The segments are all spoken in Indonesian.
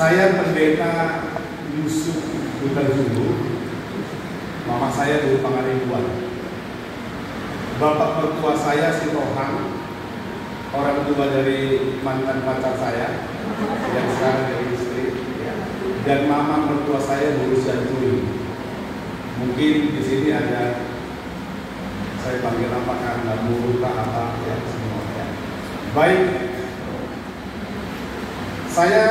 Saya pendeta Yusuf Hutanjulu. Mama saya dulu Pangaribuan. Bapak mertua saya si Tohang, orang tua dari mantan pacar saya yang sekarang jadi istri, ya. Dan mama mertua saya dulu Jantui. Mungkin di sini ada, saya panggil apa karena muruka apa ya semua ya. Baik, saya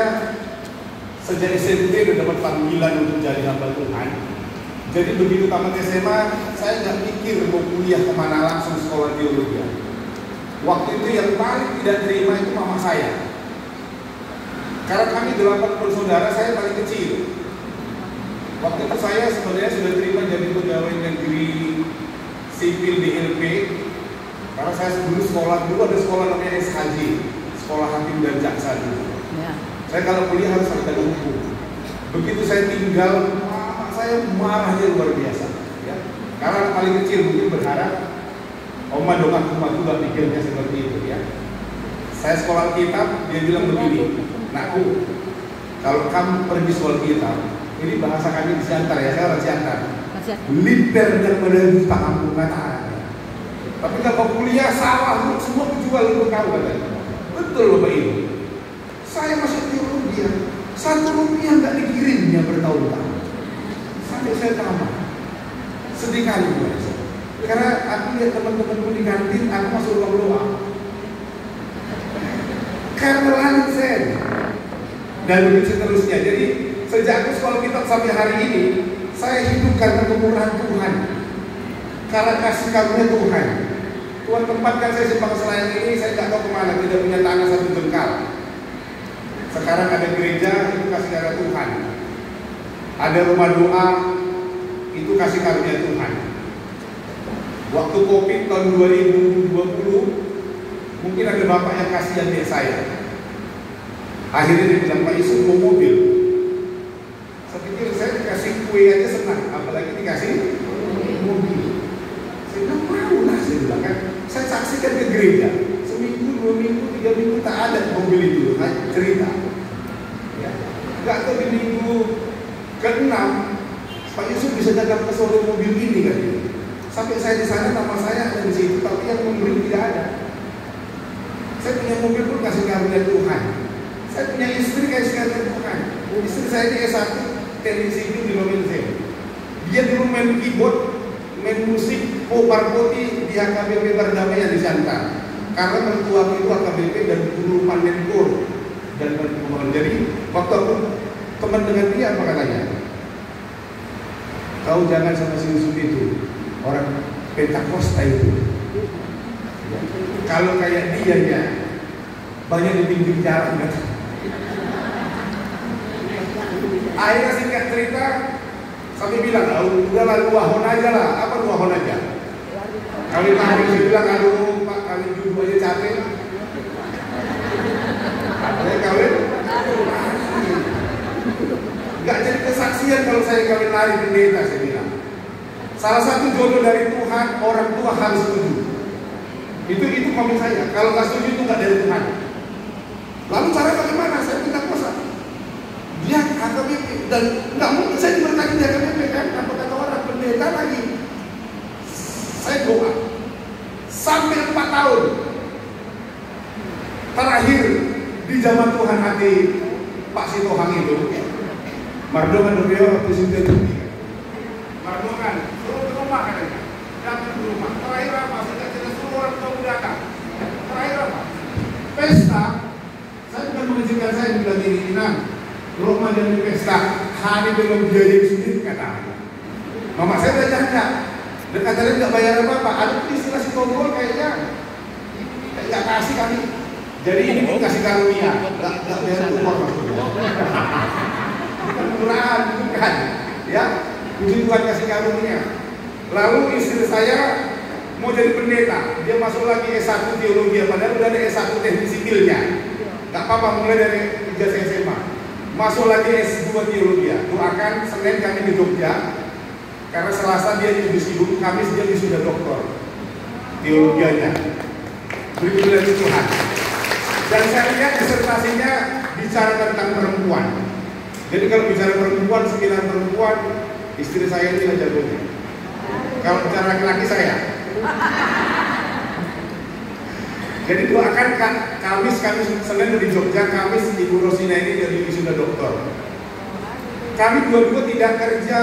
sejak SMP sudah dapat panggilan untuk jadi hamba Tuhan. Jadi begitu tamat SMA, saya nggak mikir mau kuliah kemana, langsung sekolah teologi. Waktu itu yang paling tidak terima itu mama saya. Karena kami 8 bersaudara, saya paling kecil. Waktu itu saya sebenarnya sudah terima jadi pegawai negeri sipil di LP. Karena saya dulu ada sekolah namanya SHJ, Sekolah Hakim dan Jaksa dulu. Ya. Saya kalau kuliah harus sarjana hukum. Begitu saya tinggal, saya marahnya luar biasa, ya. Karena paling kecil mungkin berharap oma dongak juga pikirnya seperti itu, ya. Saya sekolah kitab, dia bilang begini, nakku, kalau kamu pergi sekolah kitab, ini bahasa kami di Siantar ya, saya orang Siantar, liter dan melalui kamu kata. Tapi kalau kuliah salah, semua kejual untuk kamu katanya. Betul Bapak Ibu. Saya masuk teologi, Rp1 nggak dikirimnya bertahun-tahun. Sampai saya tamat. Sedih kali buat saya. Karena aku lihat teman-temanku di kantin, aku masuk ruang doa. Karena langit saya. Dan begitu seterusnya. Jadi sejak aku sekolah kitab sampai hari ini, saya hidup karena kemurahan Tuhan. Karena kasih karunia Tuhan. Tuhan tempatkan saya simpang selain ini, saya tidak tahu kemana, tidak punya tanah 1 jengkal. Sekarang ada gereja, itu kasih karunia Tuhan. Ada rumah doa, itu kasih karunia Tuhan. Waktu COVID tahun 2020, mungkin ada bapak yang kasihan lihat saya. Akhirnya dia bilang, Pak Yusuf mau mobil. Saya pikir saya dikasih kue aja senang, apalagi dikasih mobil. Saya bilang, mau lah, saya bilang kan. Saya saksikan ke gereja, seminggu, 2 minggu, 3 minggu tak ada mobil itu, cerita. Ya. Gak tahu di minggu ke-6, Pak Yusuf bisa datang ke showroom mobil ini kan? Sampai saya di sana, nama saya ada di situ, tapi yang membeli tidak ada. Saya punya mobil pun kasih karunia Tuhan. Saya punya istri kasih karunia Tuhan. Istri saya ini S1 teknik sipil di Lomensen. Dia dulu main keyboard, main musik, parpoti di HKBP Berdamaian di Siantar. Karena mertua itu HKBP dan guru Pandenkor dan berkembang. Jadi waktu aku teman dengan dia apa katanya? Kau jangan sama si Yusuf itu, orang Pentakosta itu. Ya. Kalau kayak dia ya, banyak di pinggir jalan kan. Akhirnya singkat cerita, sampai bilang, udahlah luahon aja lah. Apa luahon aja? Kawin lari, saya bilang, aduh Pak, kawin dulu aja capek. Saya kawin, nggak jadi kesaksian kalau saya kawin lari pendeta, saya bilang. Salah satu jodoh dari Tuhan, orang tua harus setuju. Itu komen saya. Kalau nggak setuju itu nggak dari Tuhan. Lalu cara bagaimana? Saya minta kuasa. Dia HKBP dan nggak mungkin saya diberkati di HKBP kan? Apa kata orang pendeta lagi? Saya doa sampai 4 tahun. Terakhir di zaman Tuhan hati Pak Sitohang itu, Mardongan beliau waktu itu. Mardongan, suruh ke rumah katanya. Datang ke rumah. Terakhir apa? Saya tidak suruh orang tua datang. Terakhir apa? Pesta. Saya bukan mengizinkan saya bilang ini, rumah dan pesta. Hari belum biaya sendiri kata. Mama saya udah janda. Dan katanya nggak bayar apa-apa. Ada istilah si tombol kayaknya nggak kasih kami. Jadi ini dikasih karunia. Nggak bayar umur maksudnya. Bukan murahan, bukan. Ya, puji Tuhan kasih karunia. Lalu istri saya mau jadi pendeta. Dia masuk lagi S1 teologi, padahal udah ada S1 teknik sipilnya. Gak apa-apa, mulai dari ijazah SMA. Masuk lagi S2 teologi. Doakan Senin kami di Jogja. Karena Selasa dia di sibuk, Kamis dia sudah doktor teologianya. Beri lagi Tuhan. Dan saya lihat disertasinya bicara tentang perempuan. Jadi kalau bicara perempuan, 9 perempuan, istri saya ini jagonya. Kalau bicara laki-laki saya. Jadi doakan Kamis Senin di Jogja, Kamis Ibu Rosina ini dari wisuda doktor. Kami dua-dua tidak kerja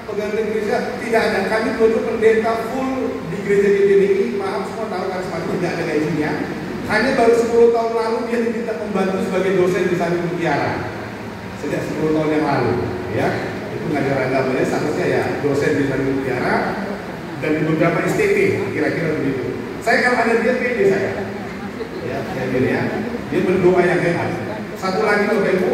pegawai gereja, tidak ada. Kami dua-dua pendeta full di gereja GBI. Maaf semua tahu kan semakin tidak ada gajinya. Hanya baru 10 tahun lalu dia diminta membantu sebagai dosen di Sari Mutiara. Sejak 10 tahun yang lalu, ya. Itu ngajar agamanya seharusnya ya dosen di Sari Mutiara dan di beberapa STT, kira-kira begitu. Saya kalau ada dia pede saya. Ya, dia berdoa yang hebat. Satu lagi Bapak Ibu,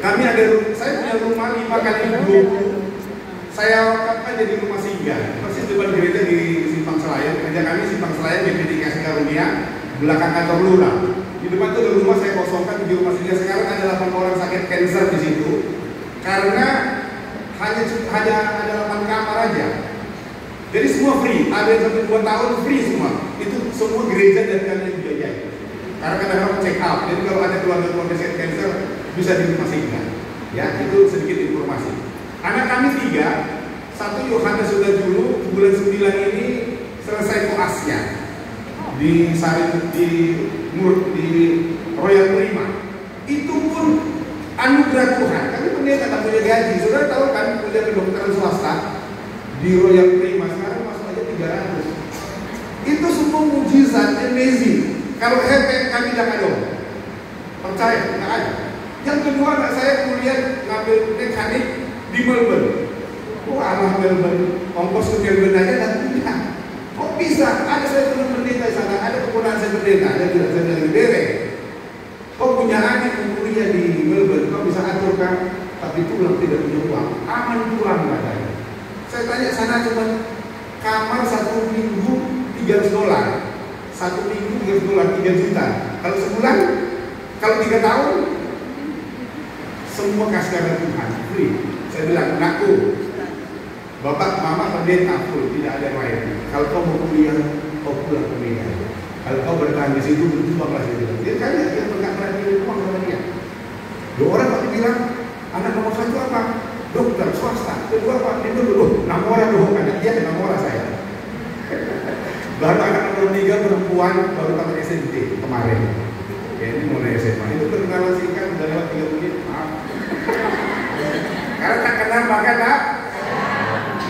kami ada, saya punya rumah 5 kali 20. Saya kan jadi rumah singgah, persis depan gereja di Simpang Selayan. Gereja kami Simpang Selayan BPD Kasih Karunia, belakang kantor lurah. Di depan itu ada rumah saya kosongkan di rumah singgah. Sekarang ada 8 orang sakit kanker di situ, karena hanya ada 8 kamar aja. Jadi semua free, ada yang sampai 2 tahun free semua. Itu semua gereja dan kami yang biayai. Karena kadang-kadang check up. Jadi kalau ada keluarga-keluarga sakit kanker bisa di rumah singgah. Ya, itu sedikit informasi. Anak kami 3, satu Yohanes sudah dulu bulan 9 ini selesai koasnya di Royal Prima. Itu pun anugerah Tuhan. Kami pendeta tak punya gaji. Saudara tahu kan kuliah kedokteran swasta di Royal Prima sekarang masuk aja 300. Itu semua mujizat, amazing. Kalau hebat kami tidak ada. Percaya, tidak ada. Yang kedua anak saya kuliah ngambil mekanik di Melbourne. Allah Melbourne, ongkos ke Melbourne aja dan tidak. Kok bisa? Ada saya pernah pendeta di sana, ada keponakan saya pendeta, ada tidak saya dari Derek. Kok punya adik kuliah di Melbourne, kok bisa atur kan? Tapi pulang tidak punya uang, aman pulang katanya. Saya tanya sana cuma kamar 1 minggu $300, 1 minggu $300, 3 juta. Kalau sebulan, kalau 3 tahun, semua kasih karena Tuhan, free. Saya bilang, anakku, bapak, mama pendeta full, tidak ada yang lain. Kalau kau mau kuliah, kau pulang ke Medan. Kalau kau bertahan di situ, berjuanglah di situ. Dia kan dia nggak pernah pilih uang sama dia. 2 orang waktu bilang, anak nomor 1 apa? Dokter swasta. Kedua apa? Itu dulu. 6 orang dulu, anak dia 6 orang saya. Baru anak nomor 3 perempuan, baru tamat SMP kemarin. Ya ini mulai SMA. Itu perkenalan singkat, udah lewat 3 menit. Maaf. Karena tak kenal maka tak.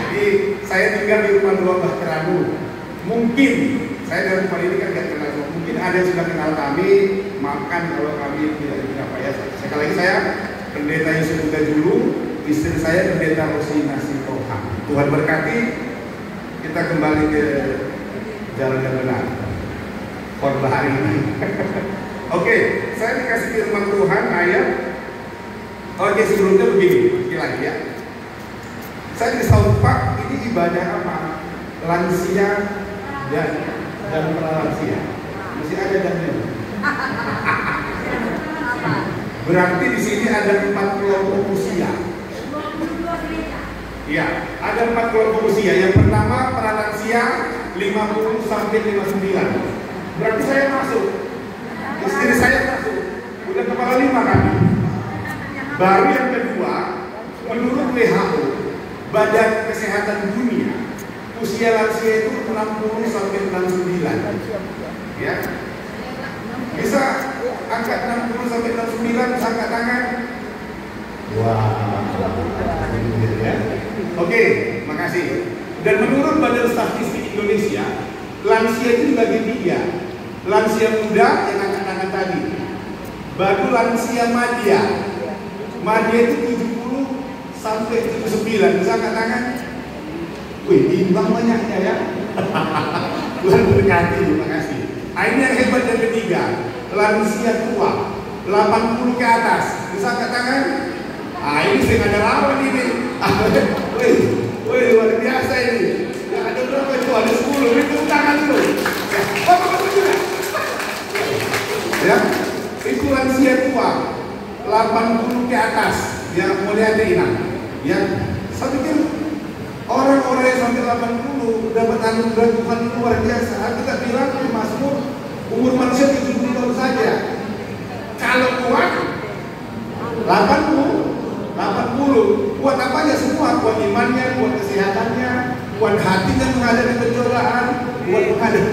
Jadi saya tinggal di rumah 2 Bahteranu. Mungkin saya dari rumah ini kan nggak kenal. Mungkin ada yang sudah kenal kami. Maafkan kalau kami tidak apa ya. Sekali lagi saya pendeta Yesus Muda dulu. Istri saya pendeta Rosina Sitohang. Tuhan berkati. Kita kembali ke jalan yang benar. Khotbah hari ini. Oke, saya dikasih firman Tuhan ayat. Oke, sebelumnya begini, sekali lagi ya. Saya disahut, Pak, ini ibadah apa? Lansia dan pralansia. Masih ada dan ini. Berarti di sini ada 4 kelompok usia. Iya, ada 4 kelompok usia. Yang pertama pralansia 50 sampai 59. Berarti saya masuk. Istri saya masuk. Udah kepala 5 kami. Baru yang kedua, menurut WHO, Badan Kesehatan Dunia, usia lansia itu 60 sampai 69. Ya. Bisa angkat 60 sampai 69, bisa angkat tangan. Wah. Ya. Oke, makasih. Dan menurut Badan Statistik Indonesia, lansia itu dibagi 3. Lansia muda yang angkat tangan tadi. Baru lansia madya. Madya itu 70 sampai 79. Bisa angkat tangan? Wih, imbang banyaknya ya. Tuhan berkati, terima kasih. Nah, ini yang hebat yang ketiga. Lansia tua 80 ke atas. Bisa angkat tangan? Ah, ini sering ada lawan ini. Wih, luar biasa ini. Ya, ada berapa itu? Ada 10. Itu tangan dulu. Ya, betul juga. Ya, itu lansia tua 80 ke atas. Ya, mulai ada inang. Ya, saya pikir orang-orang yang sampai 80 dapat anugerah Tuhan luar biasa. Kita bilang di Mazmur umur manusia 70 tahun saja. Kalau kuat 80 apanya semua, kuat imannya, kuat kesehatannya, kuat hatinya menghadapi pencobaan, kuat menghadapi.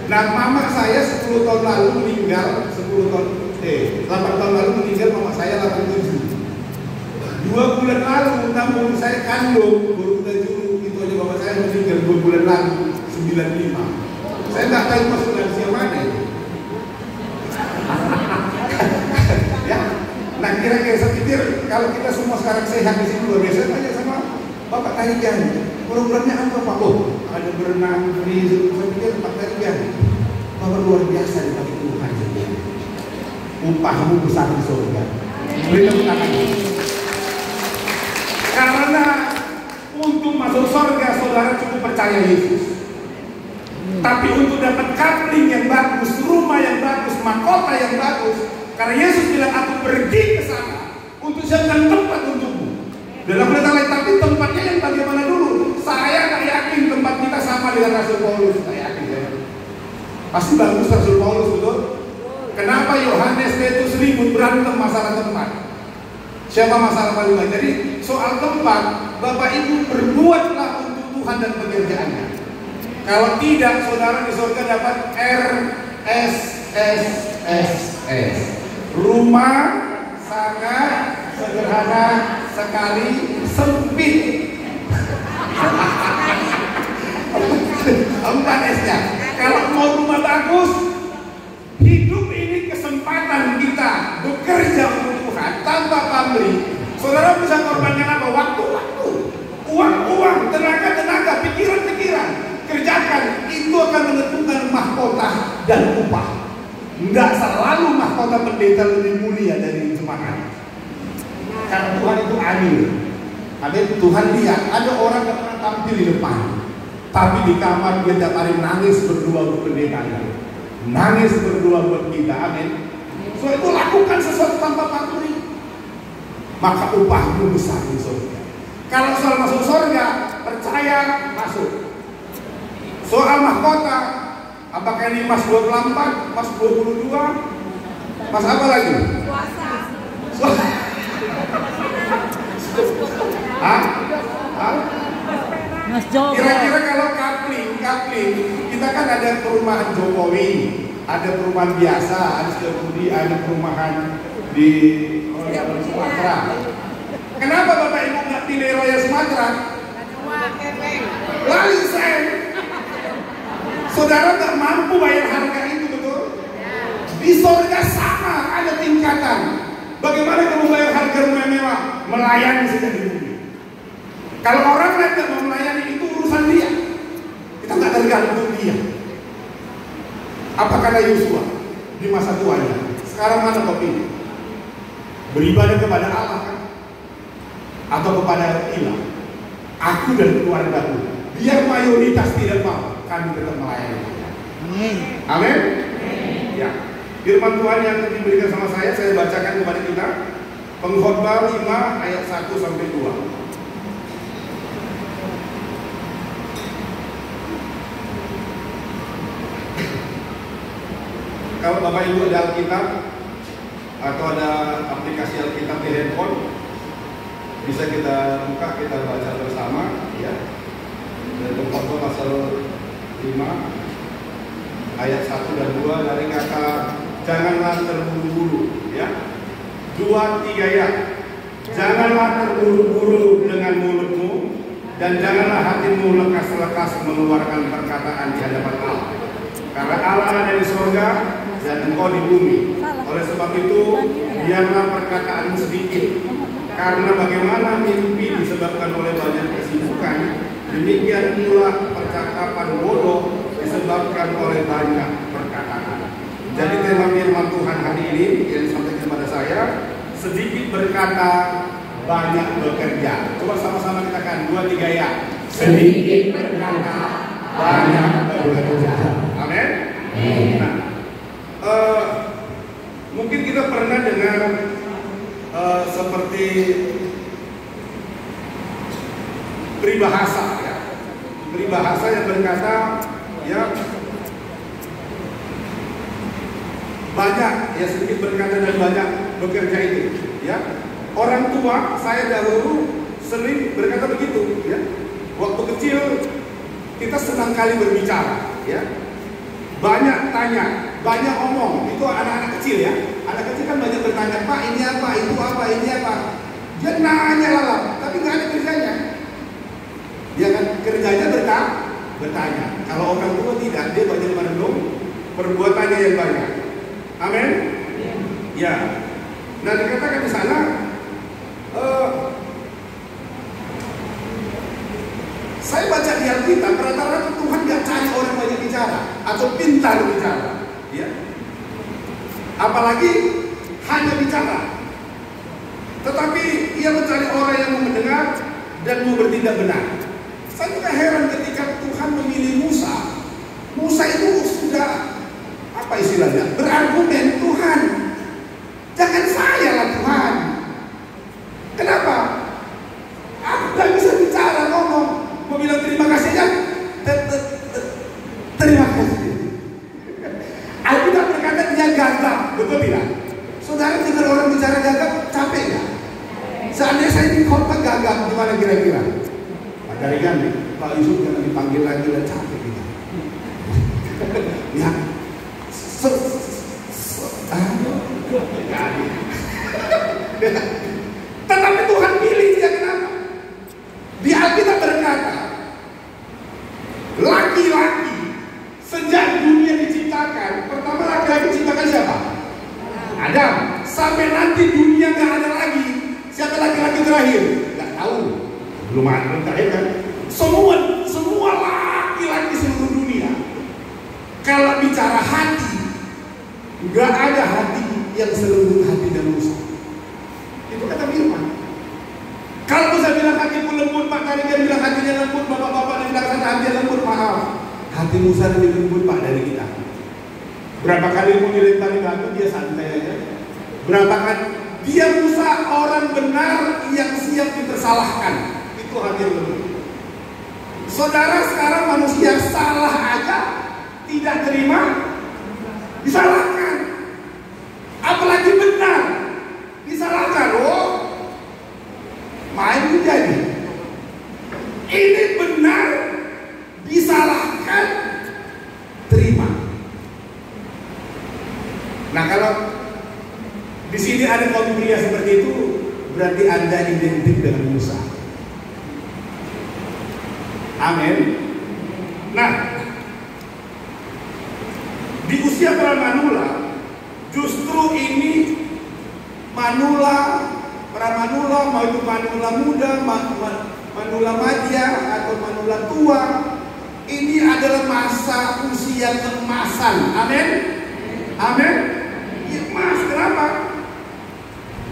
Nah, mama saya 10 tahun lalu meninggal, 8 tahun lalu meninggal mama saya 87. 2 bulan lalu, namun saya kandung, baru kita juru, itu aja bapak saya meninggal 2 bulan lalu, 95. Saya nggak tahu masuk dari siapa mana itu. Ya, nah kira-kira saya pikir kalau kita semua sekarang sehat di sini luar biasa, tanya sama Bapak Tarigan, programnya apa Pak? Oh, ada berenang di, saya pikir Pak Tarigan, Bapak luar biasa dipakai Tuhan saja. Upahmu besar di surga. Beri tepuk tangan. Karena untuk masuk surga saudara cukup percaya Yesus. Tapi untuk dapat kapling yang bagus, rumah yang bagus, mahkota yang bagus, karena Yesus bilang aku pergi ke sana untuk siapkan tempat untukmu. Dalam kata lain, tapi tempatnya yang bagaimana dulu? Saya tak yakin tempat kita sama dengan Rasul Paulus. Tak yakin ya. Pasti bagus Rasul Paulus, betul? Kenapa Yohanes Petrus ribut berantem masalah tempat? Siapa masalah paling banyak? Jadi soal tempat, Bapak Ibu berbuatlah untuk Tuhan dan pekerjaannya. Kalau tidak, saudara di surga dapat RSSSS. Rumah sangat sederhana sekali, sempit. 4 S-nya. Kalau mau rumah bagus, hidup ini kesempatan kita bekerja untuk Tuhan tanpa pamrih. Saudara bisa korbankan apa? Waktu-waktu, uang-uang, tenaga-tenaga, pikiran-pikiran. Kerjakan, itu akan menentukan mahkota dan upah. Enggak selalu mahkota pendeta lebih mulia dari jemaat. Karena Tuhan itu adil. Amin. Tuhan lihat ada orang yang pernah tampil di depan, tapi di kamar dia tiap hari nangis berdua buat pendeta, nangis berdua buat kita. Amin. So itu lakukan sesuatu tanpa pamrih, maka upahmu besar di surga. Kalau soal masuk surga, percaya masuk. Soal mahkota, apakah ini Mas 24, Mas 22, Mas apa lagi? Puasa. Mas Jokowi. Kira-kira kalau kapling, kita kan ada perumahan Jokowi, ada perumahan biasa, ada Setiabudi, ada perumahan di Sumatera. Kenapa Bapak Ibu nggak pilih Royal Sumatera? Lalu saya, saudara nggak mampu bayar harga itu, betul? Di surga sama, ada tingkatan. Bagaimana kamu bayar harga rumah mewah? Melayani saja di bumi. Kalau orang lain tidak mau melayani, itu urusan dia. Kita nggak tergantung dia. Apa kata Yosua di masa tuanya? Sekarang mana kau pilih? Beribadah kepada Allah kan? Atau kepada ilah? Aku dan keluargaku, biar mayoritas tidak mau, kami tetap melayani. Amin. Ya. Firman Tuhan yang diberikan sama saya bacakan kepada kita. Pengkhotbah 5 ayat 1 sampai 2. Kalau Bapak Ibu ada Alkitab atau ada aplikasi Alkitab di handphone, bisa kita buka, kita baca bersama, ya. Dan Pengkhotbah pasal 5 ayat 1 dan 2 dari kata janganlah terburu-buru, ya. 2, 3 ya. Janganlah terburu-buru dengan mulutmu, dan janganlah hatimu lekas-lekas mengeluarkan perkataan di hadapan Allah. Karena Allah ada di surga dan engkau di bumi. Oleh sebab itu, biarlah perkataanmu sedikit. Karena bagaimana mimpi disebabkan oleh banyak kesibukan, demikian pula percakapan bodoh disebabkan oleh banyak perkataan. Jadi tema firman Tuhan hari ini yang disampaikan kepada saya, sedikit berkata, banyak bekerja. Coba sama-sama kita katakan 2, 3 ya. Sedikit berkata, banyak bekerja. Amin. Nah, mungkin kita pernah dengar seperti peribahasa, ya. Peribahasa yang berkata, ya, banyak, ya, sedikit berkata dan banyak bekerja itu, ya. Orang tua saya dahulu sering berkata begitu, ya. Waktu kecil kita senang kali berbicara, ya. Banyak tanya, banyak omong. Itu anak-anak kecil, ya. Anak kecil kan banyak bertanya, Pak ini apa, itu apa, ini apa. Dia nanya lalang, tapi nggak ada kerjanya. Dia kan kerjanya bertanya. Kalau orang tua tidak, dia banyak merenung, perbuatannya yang banyak. Amin. Ya. Nah dikatakan di sana, saya baca di Alkitab, rata-rata Tuhan nggak cari orang banyak bicara atau pintar bicara, ya. Apalagi hanya bicara. Tetapi ia mencari orang yang mau mendengar dan mau bertindak benar. Saya juga heran ketika Tuhan memilih Musa. Musa itu sudah apa istilahnya? Berargumen, Tuhan, jangan saya lah Tuhan. Kenapa? Aku gak bisa bicara, ngomong. Mau bilang terima kasih ya? Terima kasih. Alkitab berkata dia gagap, betul tidak? Saudara dengar orang bicara gagap, capek nggak? Seandainya saya di khotbah gagap, gimana kira-kira? Pak Darigan, Pak Yusuf jangan dipanggil lagi dan capek kita. Ya, tetapi Tuhan pilih dia, kenapa? Di Alkitab berkata, laki-laki sejak dunia diciptakan, pertama laki-laki diciptakan siapa? Adam. Sampai nanti dunia nggak ada lagi, siapa laki-laki terakhir? Nggak tahu. Belum ada terakhir kan? Semua laki-laki seluruh dunia. Kalau bicara hati, nggak ada hati yang seluruh hati dan Musa. Itu kata Firman. Kalau Musa bilang hatiku lembut, Pak Tarigan bilang hatinya lembut, bapak-bapak yang bilang hatinya lembut, maaf. Hati Musa lebih lembut Pak dari kita. Berapa kali mau dilempari batu dia santai aja. Berapa kali dia Musa orang benar yang siap dipersalahkan. Itu hati lembut. Saudara sekarang manusia salah aja tidak terima disalahkan. Apalagi benar disalahkan. Oh, main jadi. Ini benar disalahkan terima. Nah kalau di sini ada kaum pria seperti itu, berarti Anda identik dengan Musa. Amin. Nah, di usia para manula, justru ini manula, para manula, mau itu manula muda, manula madya atau manula tua, ini adalah masa usia keemasan. Amin. Amin. Ya, emas, kenapa?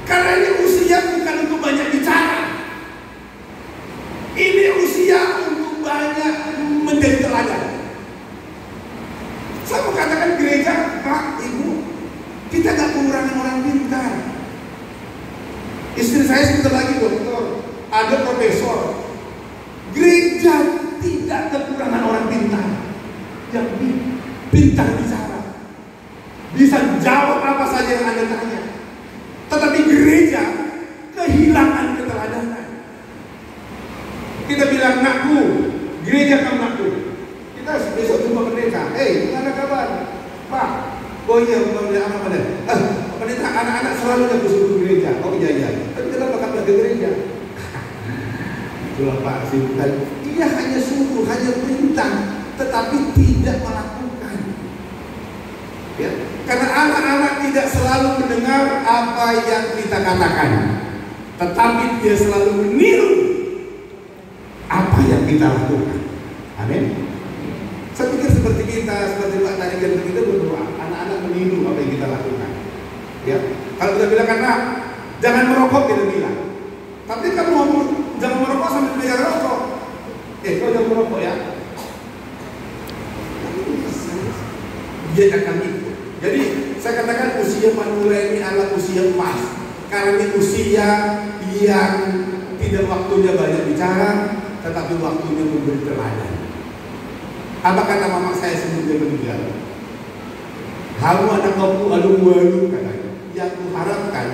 Karena ini usia bukan untuk banyak bicara. Ini usia untuk banyak menjadi teladan. Saya mau katakan gereja, Pak, Ibu, kita gak kekurangan orang pintar. Istri saya sebentar lagi dokter, ada profesor. Gereja tidak kekurangan orang pintar. Yang pintar bicara, bisa jawab apa saja yang Anda tanya. Tetapi gereja kehilangan keteladanan. Kita bilang, nakku, gereja kamu nakku. Kita besok jumpa pendeta. Gimana kabar? Pak, oh iya, pendeta apa pada? Pendeta, anak-anak selalu yang bersyukur gereja. Oh iya. Tapi kenapa kamu ke gereja? Itulah Pak Simpan. Dia hanya suruh, hanya perintah, tetapi tidak melakukan. Ya, karena anak-anak tidak selalu mendengar apa yang kita katakan, tetapi dia selalu meniru apa yang kita lakukan. Amin. Saya pikir seperti kita, seperti Pak Tarigan kita berdoa, anak-anak meniru apa yang kita lakukan. Ya, kalau kita bilang anak jangan merokok, kita bilang. Tapi kamu ngomong jangan merokok sambil belajar rokok. Kau jangan merokok ya. Dia akan ikut. Jadi saya katakan usia manula ini adalah usia emas. Karena ini usia yang tidak waktunya banyak bicara, tetapi waktunya memberi teladan. Apa kata mama saya sebelum dia meninggal? Kamu anak kamu alu-alu katanya. Yang kuharapkan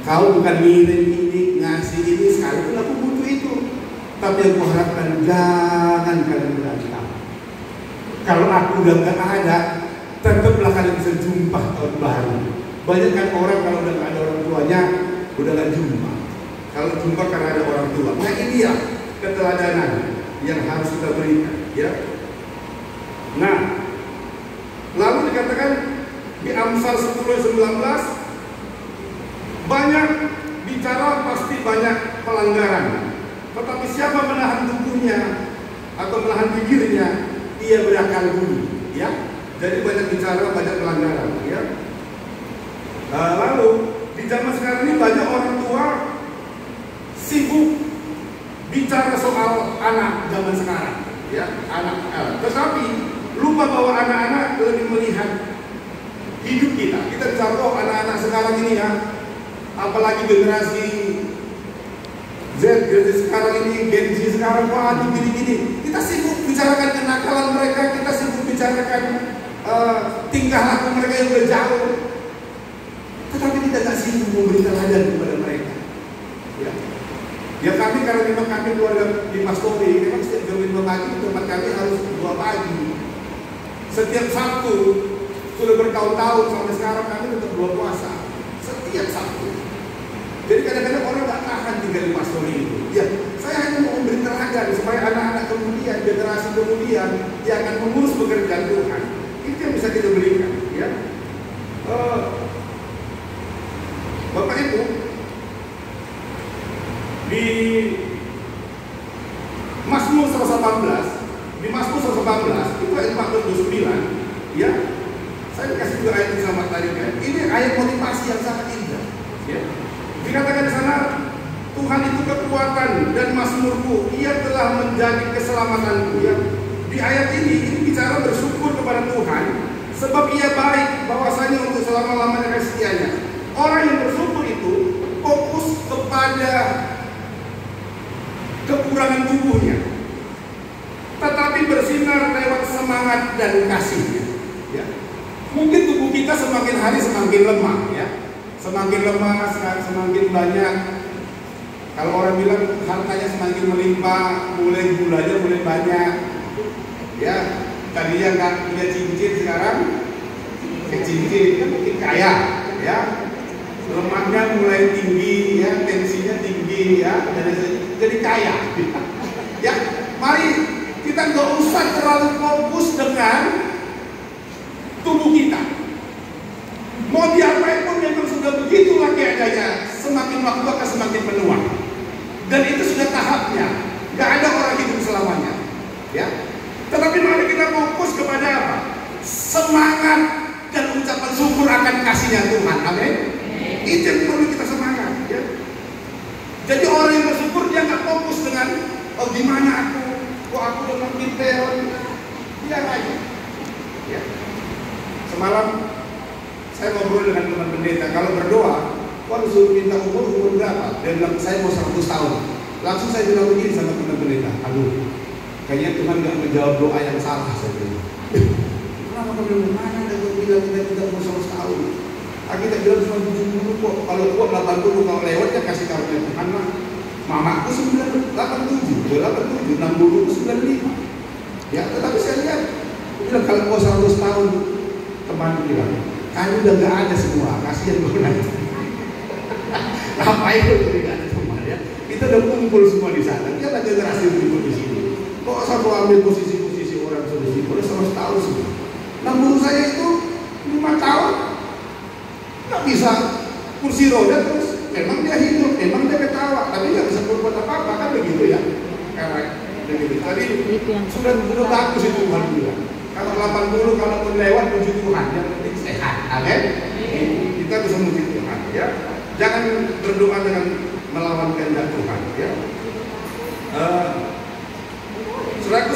Kau bukan ngirim ini, ngasih ini, sekalipun aku butuh itu. Tapi yang kuharapkan jangan kalian berantem. Kalau aku udah gak ada, tetaplah kalian bisa jumpa tahun baru. Banyak kan orang kalau udah gak ada orang tuanya, udah gak jumpa. Kalau jumpa karena ada orang tua. Nah ini ya keteladanan yang harus kita berikan, ya. Nah, lalu dikatakan di Amsal 10:19, banyak bicara pasti banyak pelanggaran. Tetapi siapa menahan tubuhnya atau menahan pikirnya, ia berakal budi, ya. Jadi banyak bicara banyak pelanggaran, ya. Lalu di zaman sekarang ini banyak orang tua sibuk bicara soal anak zaman sekarang, ya, anak. Tetapi lupa bahwa anak-anak lebih melihat hidup kita. Kita bicara anak-anak sekarang ini, ya, apalagi generasi Z, generasi sekarang ini, Gen Z sekarang, wah gini-gini. Kita sibuk bicarakan kenakalan mereka, kita sibuk bicarakan tingkah laku mereka yang udah jauh. Tetapi kita tidak sibuk memberi teladan kepada mereka, ya. Ya kami karena memang kami keluarga di Pastori, memang setiap jam 5 pagi tempat kami harus 2 pagi. Setiap Sabtu sudah bertahun-tahun sampai sekarang kami tetap 2 puasa setiap Sabtu. Jadi kadang-kadang orang nggak tahan tinggal di Pastori itu. Ya, saya hanya mau memberi teladan supaya anak-anak kemudian, generasi kemudian yang akan mengurus pekerjaan Tuhan, itu yang bisa kita berikan, ya. Bapak Ibu, di Mazmur 118, di Mazmur 118 itu ayat 49, ya. Saya kasih juga ayat yang sama tadi, kan. Ini ayat motivasi yang sangat indah, ya. Dikatakan di sana, Tuhan itu kekuatan dan mazmurku, Ia telah menjadi keselamatanku, ya. Di ayat ini bicara bersyukur kepada Tuhan sebab Ia baik, bahwasanya untuk selama-lamanya kasih setianya. Orang yang bersyukur itu fokus kepada kekurangan tubuhnya, tetapi bersinar lewat semangat dan kasihnya, ya. Mungkin tubuh kita semakin hari semakin lemah, ya. Semakin lemah, semakin banyak. Kalau orang bilang hartanya semakin melimpah, mulai gulanya mulai banyak, ya. Tadinya nggak punya cincin, sekarang cincin kan mungkin kaya, ya. Lemaknya mulai tinggi, ya, tensinya tinggi, ya, jadi kaya. Ya, mari kita nggak usah terlalu fokus dengan tubuh kita. Mau diapain pun memang sudah begitulah keadaannya. Semakin waktu akan semakin menua. Dan itu sudah tahapnya. Nggak ada orang hidup selamanya, ya. Tetapi mari kita fokus kepada apa? Semangat dan ucapan syukur akan kasihnya Tuhan. Amin. Itu yang perlu kita semangat, ya. Jadi orang yang bersyukur dia nggak fokus dengan gimana aku udah makin peon, biar aja, ya. Semalam saya ngobrol dengan teman pendeta, kalau berdoa, disuruh minta umur berapa? Dan bilang saya mau 100 tahun. Langsung saya bilang begini sama teman pendeta, aduh, kayaknya Tuhan nggak menjawab doa yang salah, saya bilang. Kenapa kau bilang mana ada yang bilang kita mau 100 tahun? Kita bilang cuma 70 kok. Kalau kuat 80, kalau lewatnya kasih karunia Tuhan lah. Mamaku 87, 60, 95. Ya, tetapi saya lihat, bilang kalau mau 100 tahun, teman bilang, kami udah nggak ada semua, kasihan gue nanti. Ngapain itu tidak ada teman, ya? Kita udah kumpul semua di sana. Dia ada generasi berikut di sini. Kok satu ambil posisi-posisi orang sudah di sini, udah 100 tahun semua. Nah, menurut saya itu 5 tahun. Nggak bisa kursi roda terus, memang dia hidup, memang dia ketawa, tapi nggak bisa berbuat apa-apa, kan begitu, ya. Karena begitu. Tadi sudah bagus itu Tuhan bilang. Kalau 80, kalau pun lewat puji Tuhan, yang penting sehat, amin. Kita bisa puji Tuhan, ya. Jangan berdoa dengan melawan kehendak Tuhan, ya. Saudaraku,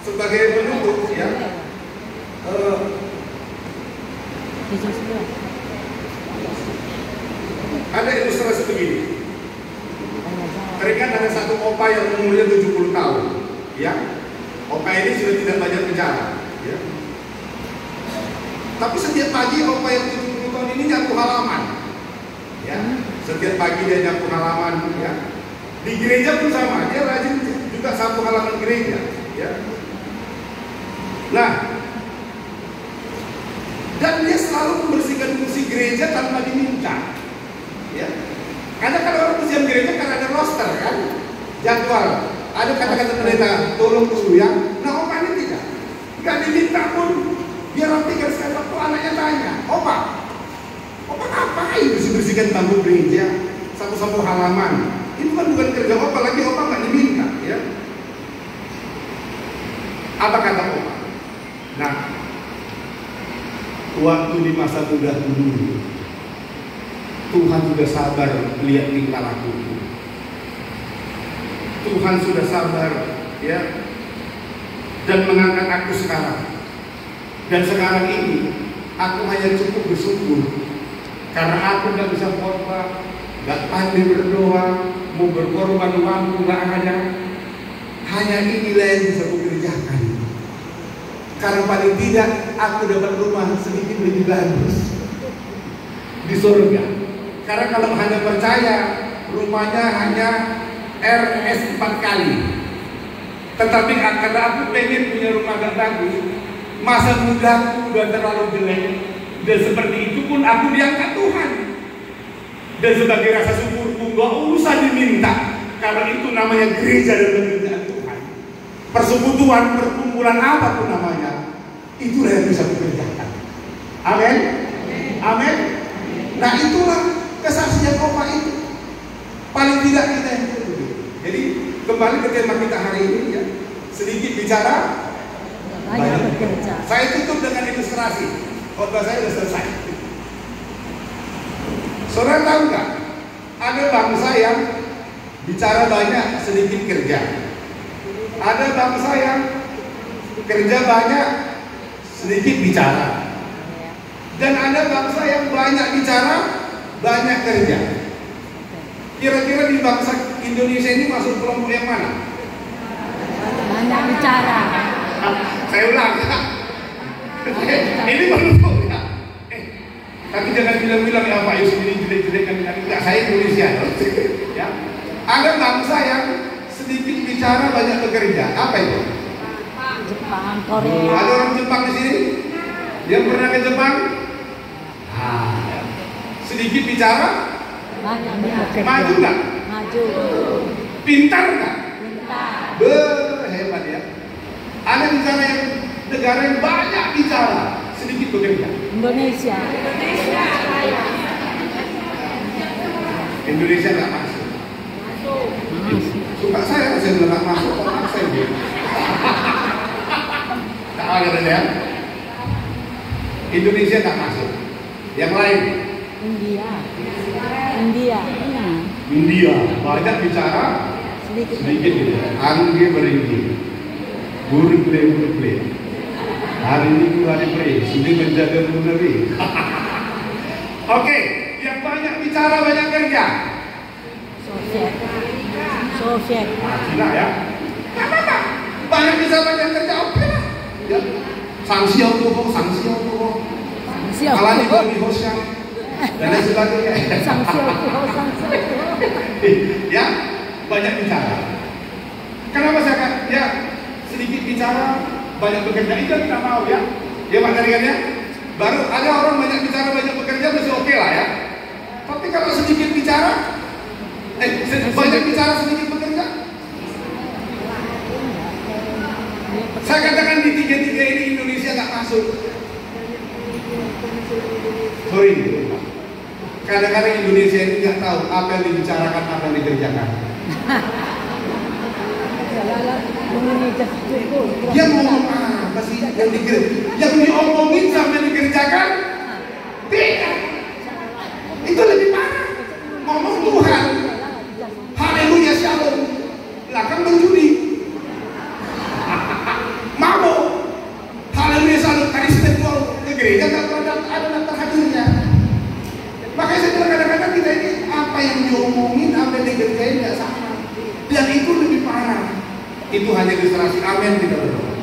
sebagai penutup, ya. Ada ilustrasi begini. Teringat ada satu opa yang umurnya 70 tahun, ya. Opa ini sudah tidak banyak bicara, ya. Tapi setiap pagi opa yang 70 tahun ini nyapu halaman. Ya, setiap pagi dia nyapu halaman, ya. Di gereja pun sama, dia rajin juga sapu halaman gereja, ya. Nah, dan dia selalu membersihkan kursi gereja tanpa diminta, ya. Karena kalau orang bersihin gereja kan ada roster kan, jadwal. Ada kata-kata pendeta, tolong dulu ya. Nah, Opa ini tidak, nggak diminta pun. Dia rapikan sekali waktu anaknya tanya, Opa ngapain bersihkan bangku gereja, sapu-sapu halaman? Itu kan bukan kerja Opa lagi, Opa nggak diminta, ya. Apa kata Opa? Nah, waktu di masa muda dulu, Tuhan sudah sabar melihat tingkah lakuku. Tuhan sudah sabar, ya, dan mengangkat aku sekarang. Dan sekarang ini aku hanya cukup bersyukur karena aku nggak bisa khotbah, nggak pandai berdoa, mau berkorban waktu nggak ada. Hanya inilah yang bisa kukerjakan. Karena paling tidak aku dapat rumah sedikit lebih bagus di surga. Karena kalau hanya percaya rumahnya hanya RS 4 kali, tetapi karena aku pengen punya rumah gak bagus, masa mudaku udah terlalu jelek, dan seperti itu pun aku diangkat Tuhan. Dan sebagai rasa syukurku gak usah diminta, karena itu namanya gereja dan pekerjaan Tuhan. Persekutuan, perkumpulan apapun namanya, itulah yang bisa dikerjakan. Amin. Amin. Nah, itulah kesaksian Opa itu. Paling tidak kita yang perlu. Jadi kembali ke tema kita hari ini, ya. Sedikit bicara, banyak bekerja. Saya tutup dengan ilustrasi. Khotbah saya sudah selesai. Saudara tahu nggak? Ada bangsa yang bicara banyak, sedikit kerja. Ada bangsa yang kerja banyak, sedikit bicara. Dan ada bangsa yang banyak bicara, banyak kerja. Kira-kira di bangsa Indonesia ini masuk kelompok yang mana? Banyak bicara. Saya ulang ya. Ini menurut ya. Tapi jangan bilang-bilang ya Pak Yusuf ini jelek-jelek kan enggak, saya Indonesia. Ya. Ada bangsa yang sedikit bicara banyak bekerja. Apa itu? Jepang, Korea. Ada orang Jepang di sini? Yang pernah ke Jepang? Sedikit bicara, banyak bekerja. maju nggak? Maju. Pintar nggak? Pintar. Hebat ya. Ada negara yang banyak bicara, sedikit bekerja. Indonesia. Indonesia nggak masuk. Suka saya bilang nggak masuk, kok maksa ini? Tak ada ya. Indonesia nggak masuk. Yang lain? India. India banyak bicara, sedikit gitu. Angge beringgi, buruk-buruk. Hari Minggu hari pre, sudah menjaga negeri. Oke, yang banyak bicara banyak kerja. Soviet. Cina ya. Apa? Banyak bicara banyak kerja, oke lah. Ya. Sanksi auto, Alani bagi hostnya dan lain sebagainya. Sanksi. Ya, banyak bicara. Kenapa saya kata ya sedikit bicara banyak bekerja itu kita mau ya. Ya Pak jaringannya. Baru ada orang banyak bicara banyak bekerja masih oke lah ya. Tapi kalau sedikit bicara, banyak bicara sedikit bekerja. Saya katakan di tiga-tiga ini Indonesia nggak masuk. Sorry, kadang-kadang Indonesia ini nggak tahu apa yang dibicarakan, apa yang dikerjakan. Dia ngomong apa sih yang diomongin sampai dikerjakan? Beda. Itu lebih parah. Ngomong Tuhan, haleluya shalom, belakang mencuri, mabuk, haleluya shalom, tadi spiritual ke gereja nggak ada daftar hadirnya. Makanya saya bilang kadang-kadang kita ini apa yang diomongin, apa yang dikerjain nggak sama, dan itu lebih parah. Itu hanya ilustrasi. Amin, kita berdoa.